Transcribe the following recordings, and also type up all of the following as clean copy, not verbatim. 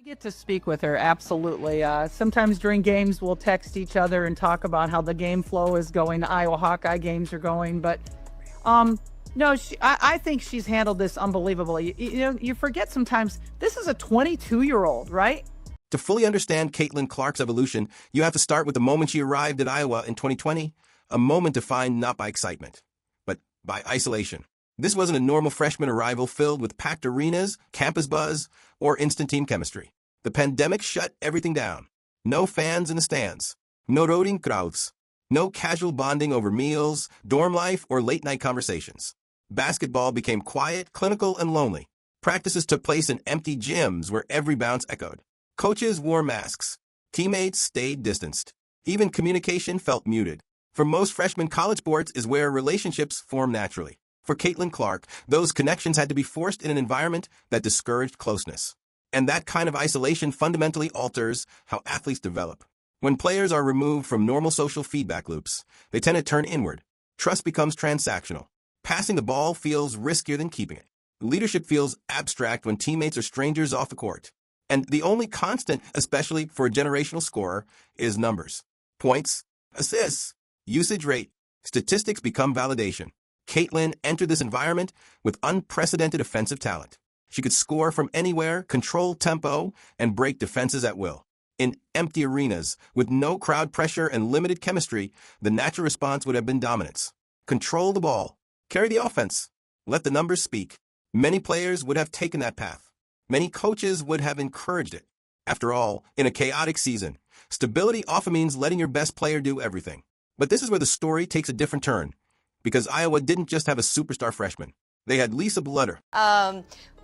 Get to speak with her, absolutely. Sometimes during games, we'll text each other and talk about how the game flow is going, the Iowa Hawkeye games are going. But no, I think she's handled this unbelievably. You forget sometimes this is a 22-year-old, right? To fully understand Caitlin Clark's evolution, you have to start with the moment she arrived at Iowa in 2020, a moment defined not by excitement, but by isolation. This wasn't a normal freshman arrival filled with packed arenas, campus buzz, or instant team chemistry. The pandemic shut everything down. No fans in the stands. No roading crowds. No casual bonding over meals, dorm life, or late-night conversations. Basketball became quiet, clinical, and lonely. Practices took place in empty gyms where every bounce echoed. Coaches wore masks. Teammates stayed distanced. Even communication felt muted. For most freshmen, college sports is where relationships form naturally. For Caitlin Clark, those connections had to be forced in an environment that discouraged closeness. And that kind of isolation fundamentally alters how athletes develop. When players are removed from normal social feedback loops, they tend to turn inward. Trust becomes transactional. Passing the ball feels riskier than keeping it. Leadership feels abstract when teammates are strangers off the court. And the only constant, especially for a generational scorer, is numbers. Points, assists, usage rate. Statistics become validation. Caitlin entered this environment with unprecedented offensive talent. She could score from anywhere, control tempo, and break defenses at will. In empty arenas, with no crowd pressure and limited chemistry, the natural response would have been dominance. Control the ball. Carry the offense. Let the numbers speak. Many players would have taken that path. Many coaches would have encouraged it. After all, in a chaotic season, stability often means letting your best player do everything. But this is where the story takes a different turn, because Iowa didn't just have a superstar freshman. They had Lisa Bluder.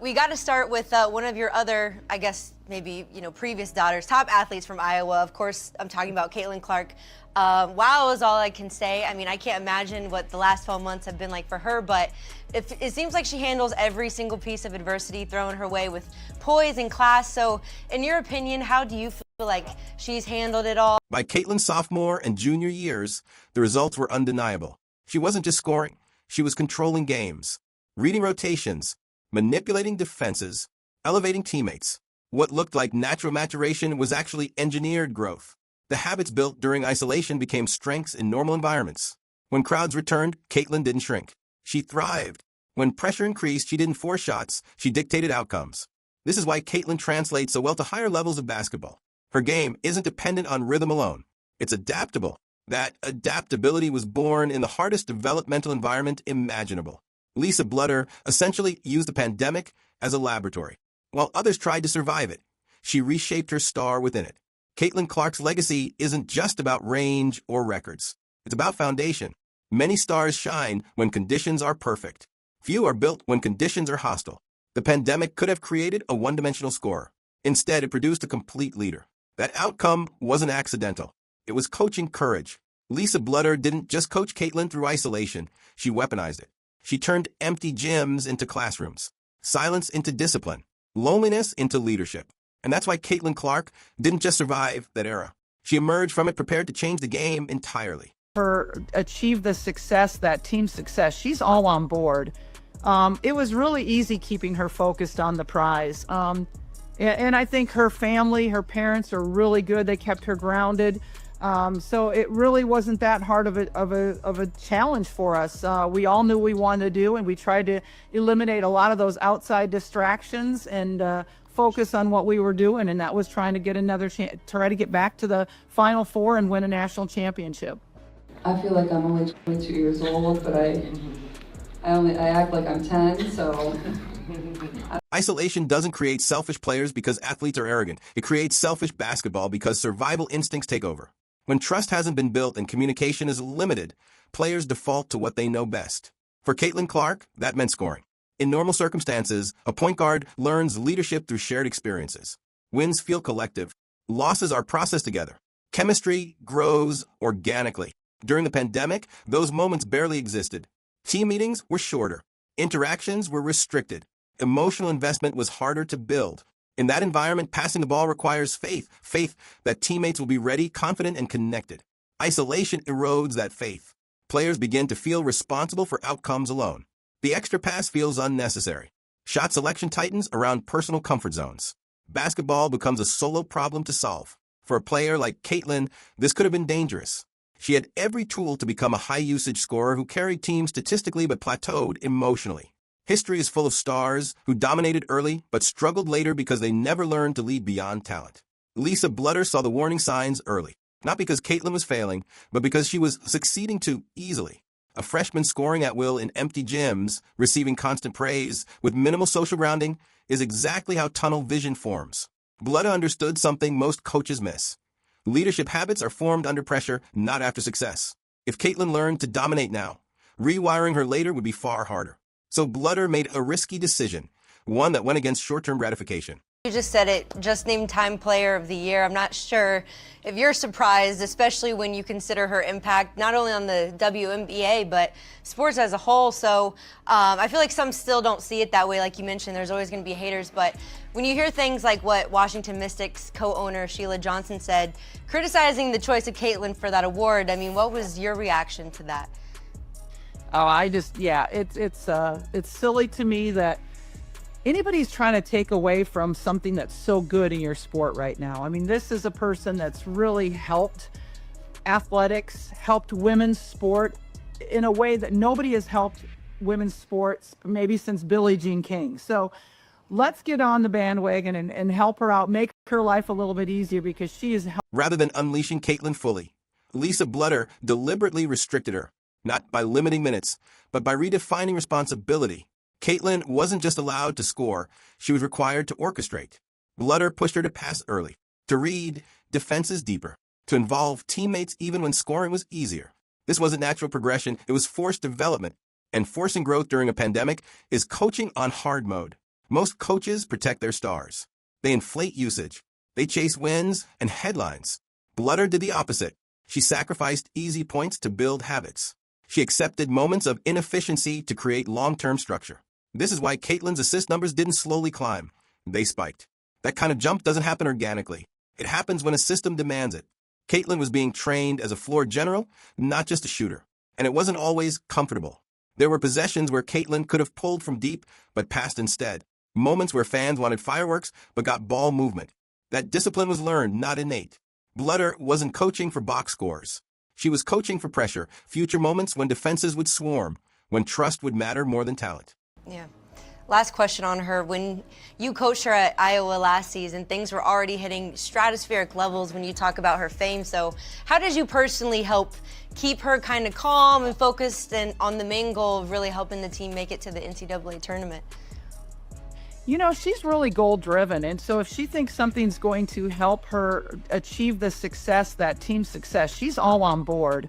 We got to start with one of your other, I guess, maybe, previous daughters, top athletes from Iowa. Of course, I'm talking about Caitlin Clark. Wow is all I can say. I mean, I can't imagine what the last 12 months have been like for her, but it seems like she handles every single piece of adversity thrown her way with poise and class. So, in your opinion, how do you feel like she's handled it all? By Caitlin's sophomore and junior years, the results were undeniable. She wasn't just scoring. She was controlling games, reading rotations, manipulating defenses, elevating teammates. What looked like natural maturation was actually engineered growth. The habits built during isolation became strengths in normal environments. When crowds returned, Caitlin didn't shrink. She thrived. When pressure increased, she didn't force shots. She dictated outcomes. This is why Caitlin translates so well to higher levels of basketball. Her game isn't dependent on rhythm alone. It's adaptable. That adaptability was born in the hardest developmental environment imaginable. Lisa Bluder essentially used the pandemic as a laboratory. While others tried to survive it, she reshaped her star within it. Caitlin Clark's legacy isn't just about range or records. It's about foundation. Many stars shine when conditions are perfect. Few are built when conditions are hostile. The pandemic could have created a one-dimensional scorer. Instead, it produced a complete leader. That outcome wasn't accidental. It was coaching courage. Lisa Bluder didn't just coach Caitlin through isolation. She weaponized it. She turned empty gyms into classrooms, silence into discipline, loneliness into leadership. And that's why Caitlin Clark didn't just survive that era. She emerged from it prepared to change the game entirely. Her achieve the success, that team success, she's all on board. It was really easy keeping her focused on the prize. And I think her family, her parents are really good. They kept her grounded. So it really wasn't that hard of a challenge for us. We all knew what we wanted to do, and we tried to eliminate a lot of those outside distractions and focus on what we were doing, and that was trying to get try to get back to the Final Four and win a national championship. I feel like I'm only 22 years old, but I act like I'm 10, so. Isolation doesn't create selfish players because athletes are arrogant. It creates selfish basketball because survival instincts take over. When trust hasn't been built and communication is limited, players default to what they know best. For Caitlin Clark, that meant scoring. In normal circumstances, a point guard learns leadership through shared experiences. Wins feel collective. Losses are processed together. Chemistry grows organically. During the pandemic, those moments barely existed. Team meetings were shorter. Interactions were restricted. Emotional investment was harder to build. In that environment, passing the ball requires faith that teammates will be ready, confident, and connected. Isolation erodes that faith. Players begin to feel responsible for outcomes alone. The extra pass feels unnecessary. Shot selection tightens around personal comfort zones. Basketball becomes a solo problem to solve. For a player like Caitlin, this could have been dangerous. She had every tool to become a high-usage scorer who carried teams statistically but plateaued emotionally. History is full of stars who dominated early but struggled later because they never learned to lead beyond talent. Lisa Bluder saw the warning signs early, not because Caitlin was failing, but because she was succeeding too easily. A freshman scoring at will in empty gyms, receiving constant praise, with minimal social grounding, is exactly how tunnel vision forms. Bluder understood something most coaches miss. Leadership habits are formed under pressure, not after success. If Caitlin learned to dominate now, rewiring her later would be far harder. So Bluder made a risky decision, one that went against short-term gratification. You just said it, just named Time Player of the Year. I'm not sure if you're surprised, especially when you consider her impact not only on the WNBA, but sports as a whole. So I feel like some still don't see it that way. Like you mentioned, there's always going to be haters. But when you hear things like what Washington Mystics co-owner Sheila Johnson said, criticizing the choice of Caitlin for that award, I mean, what was your reaction to that? Oh, it's silly to me that anybody's trying to take away from something that's so good in your sport right now. I mean, this is a person that's really helped athletics, helped women's sport in a way that nobody has helped women's sports maybe since Billie Jean King. So let's get on the bandwagon and help her out, make her life a little bit easier because she is helping. Rather than unleashing Caitlin fully, Lisa Bluder deliberately restricted her, not by limiting minutes, but by redefining responsibility. Caitlin wasn't just allowed to score, she was required to orchestrate. Bluder pushed her to pass early, to read defenses deeper, to involve teammates even when scoring was easier. This wasn't natural progression, it was forced development. And forcing growth during a pandemic is coaching on hard mode. Most coaches protect their stars. They inflate usage. They chase wins and headlines. Bluder did the opposite. She sacrificed easy points to build habits. She accepted moments of inefficiency to create long-term structure. This is why Caitlin's assist numbers didn't slowly climb. They spiked. That kind of jump doesn't happen organically. It happens when a system demands it. Caitlin was being trained as a floor general, not just a shooter. And it wasn't always comfortable. There were possessions where Caitlin could have pulled from deep, but passed instead. Moments where fans wanted fireworks, but got ball movement. That discipline was learned, not innate. Bluder wasn't coaching for box scores. She was coaching for pressure, future moments when defenses would swarm, when trust would matter more than talent. Yeah. Last question on her. When you coached her at Iowa last season, things were already hitting stratospheric levels when you talk about her fame. So how did you personally help keep her kind of calm and focused and on the main goal of really helping the team make it to the NCAA tournament? You know, she's really goal-driven, and so if she thinks something's going to help her achieve the success, that team success, she's all on board.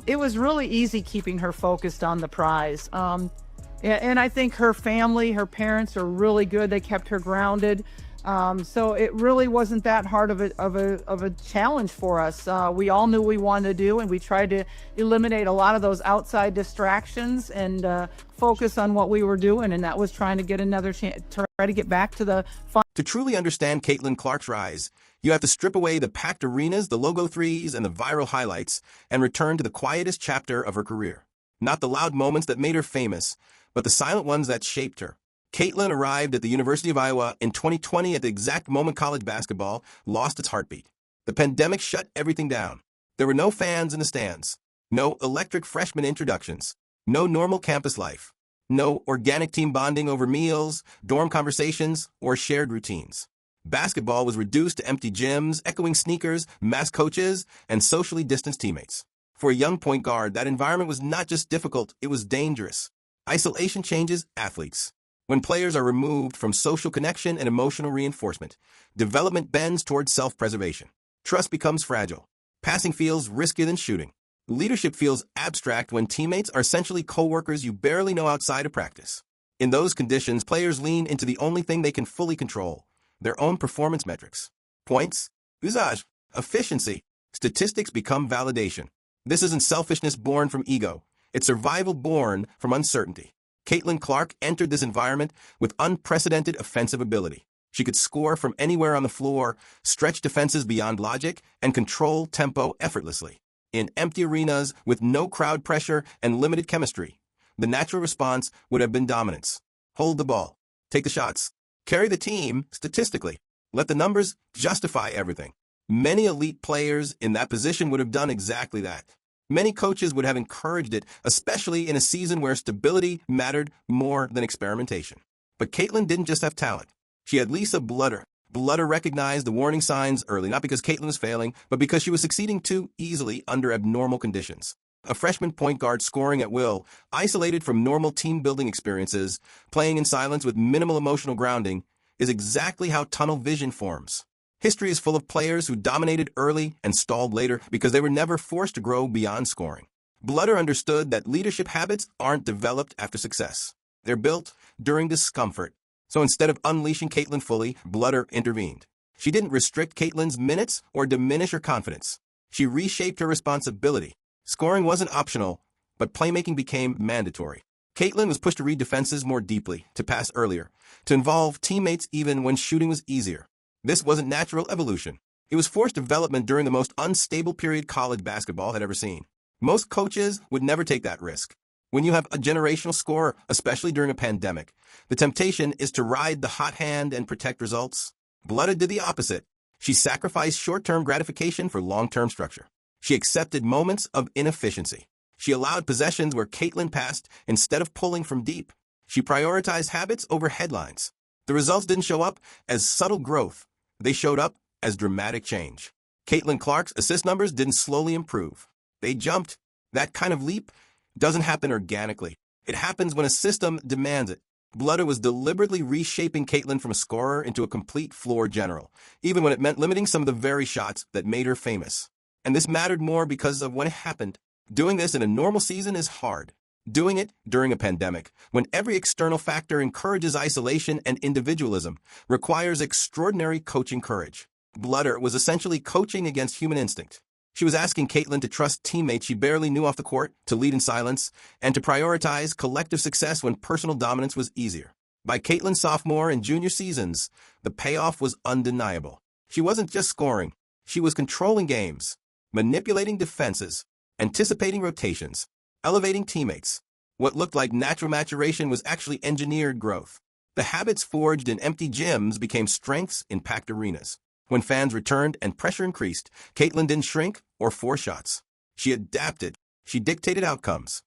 It was really easy keeping her focused on the prize. And I think her family, her parents are really good. They kept her grounded. So it really wasn't that hard of a challenge for us. We all knew what we wanted to do, and we tried to eliminate a lot of those outside distractions and focus on what we were doing, and that was trying to get another chance, try to get back to the final. To truly understand Caitlin Clark's rise, you have to strip away the packed arenas, the logo threes, and the viral highlights, and return to the quietest chapter of her career. Not the loud moments that made her famous, but the silent ones that shaped her. Caitlin arrived at the University of Iowa in 2020 at the exact moment college basketball lost its heartbeat. The pandemic shut everything down. There were no fans in the stands, no electric freshman introductions, no normal campus life, no organic team bonding over meals, dorm conversations, or shared routines. Basketball was reduced to empty gyms, echoing sneakers, masked coaches, and socially distanced teammates. For a young point guard, that environment was not just difficult, it was dangerous. Isolation changes athletes. When players are removed from social connection and emotional reinforcement, development bends towards self-preservation. Trust becomes fragile. Passing feels riskier than shooting. Leadership feels abstract when teammates are essentially co-workers you barely know outside of practice. In those conditions, players lean into the only thing they can fully control, their own performance metrics. Points, usage, efficiency. Statistics become validation. This isn't selfishness born from ego. It's survival born from uncertainty. Caitlin Clark entered this environment with unprecedented offensive ability. She could score from anywhere on the floor, stretch defenses beyond logic, and control tempo effortlessly. In empty arenas with no crowd pressure and limited chemistry, the natural response would have been dominance. Hold the ball. Take the shots. Carry the team statistically. Let the numbers justify everything. Many elite players in that position would have done exactly that. Many coaches would have encouraged it, especially in a season where stability mattered more than experimentation. But Caitlin didn't just have talent. She had Lisa Bluder. Bluder recognized the warning signs early, not because Caitlin was failing, but because she was succeeding too easily under abnormal conditions. A freshman point guard scoring at will, isolated from normal team-building experiences, playing in silence with minimal emotional grounding, is exactly how tunnel vision forms. History is full of players who dominated early and stalled later because they were never forced to grow beyond scoring. Bluder understood that leadership habits aren't developed after success. They're built during discomfort. So instead of unleashing Caitlin fully, Bluder intervened. She didn't restrict Caitlin's minutes or diminish her confidence. She reshaped her responsibility. Scoring wasn't optional, but playmaking became mandatory. Caitlin was pushed to read defenses more deeply, to pass earlier, to involve teammates even when shooting was easier. This wasn't natural evolution. It was forced development during the most unstable period college basketball had ever seen. Most coaches would never take that risk. When you have a generational scorer, especially during a pandemic, the temptation is to ride the hot hand and protect results. Bluder did the opposite. She sacrificed short-term gratification for long-term structure. She accepted moments of inefficiency. She allowed possessions where Caitlin passed instead of pulling from deep. She prioritized habits over headlines. The results didn't show up as subtle growth. They showed up as dramatic change. Caitlin Clark's assist numbers didn't slowly improve. They jumped. That kind of leap doesn't happen organically. It happens when a system demands it. Bluder was deliberately reshaping Caitlin from a scorer into a complete floor general, even when it meant limiting some of the very shots that made her famous. And this mattered more because of when it happened. Doing this in a normal season is hard. Doing it during a pandemic, when every external factor encourages isolation and individualism, requires extraordinary coaching courage. Bluder was essentially coaching against human instinct. She was asking Caitlin to trust teammates she barely knew off the court, to lead in silence, and to prioritize collective success when personal dominance was easier. By Caitlin's sophomore and junior seasons, the payoff was undeniable. She wasn't just scoring. She was controlling games, manipulating defenses, anticipating rotations, elevating teammates. What looked like natural maturation was actually engineered growth. The habits forged in empty gyms became strengths in packed arenas. When fans returned and pressure increased, Caitlin didn't shrink or force shots. She adapted. She dictated outcomes.